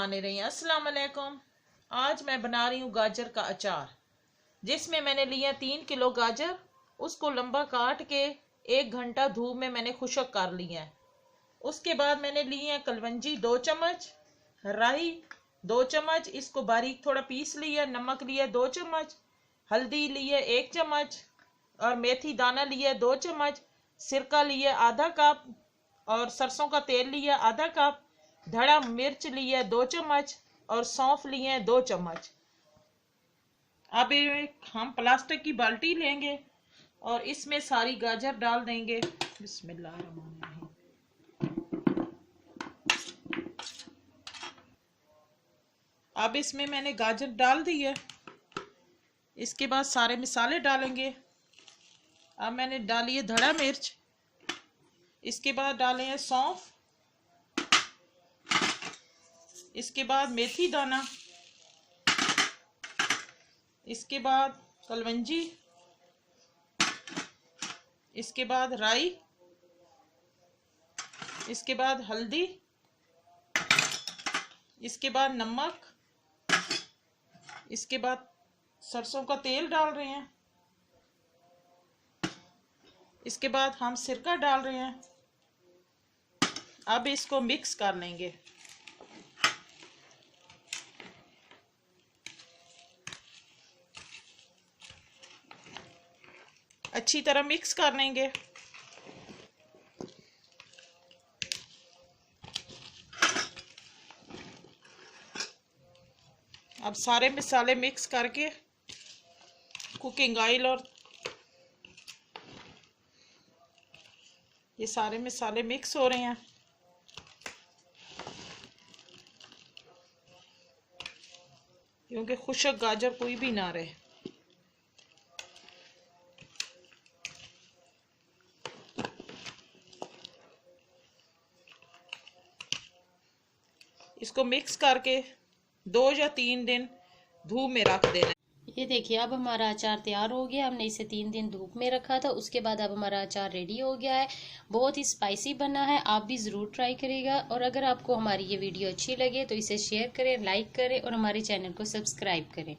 बिस्मिल्लाहिर्रहमानिर्रहीम। अस्सलाम वालेकुम। आज मैं बना रही हूँ गाजर का अचार, जिसमें मैंने लिया 3 किलो गाजर। उसको लंबा काट के 1 घंटा धूप में मैंने खुश्क कर लिया है। उसके बाद मैंने लिए हैं कलवंजी 2 चम्मच, राई 2 चम्मच, इसको बारीक थोड़ा पीस लिया, नमक लिया 2 चम्मच, हल्दी लिए 1 चम्मच और मेथी दाना लिए 2 चम्मच, सिरका लिए आधा कप और सरसों का तेल लिया आधा कप, धड़ा मिर्च लिए 2 चम्मच और सौंफ लिए 2 चम्मच। अब हम प्लास्टिक की बाल्टी लेंगे और इसमें सारी गाजर डाल देंगे। बिस्मिल्लाहिर्रहमानिर्रहीम। अब इसमें मैंने गाजर डाल दी है। इसके बाद सारे मसाले डालेंगे। अब मैंने डाली है धड़ा मिर्च, इसके बाद डाले हैं सौंफ, इसके बाद मेथी दाना, इसके बाद कलवंजी, इसके बाद राई, इसके बाद हल्दी, इसके बाद नमक, इसके बाद सरसों का तेल डाल रहे हैं, इसके बाद हम सिरका डाल रहे हैं। अब इसको मिक्स कर लेंगे। अच्छी तरह मिक्स कर लेंगे। अब सारे मसाले मिक्स करके कुकिंग ऑयल और ये सारे मसाले मिक्स हो रहे हैं। क्योंकि खुश्क गाजर कोई भी ना रहे। इसको मिक्स करके 2 या 3 दिन धूप में रख देना। ये देखिए अब हमारा अचार तैयार हो गया। हमने इसे 3 दिन धूप में रखा था। उसके बाद अब हमारा अचार रेडी हो गया है। बहुत ही स्पाइसी बना है। आप भी ज़रूर ट्राई करिएगा। और अगर आपको हमारी ये वीडियो अच्छी लगे तो इसे शेयर करें, लाइक करें और हमारे चैनल को सब्सक्राइब करें।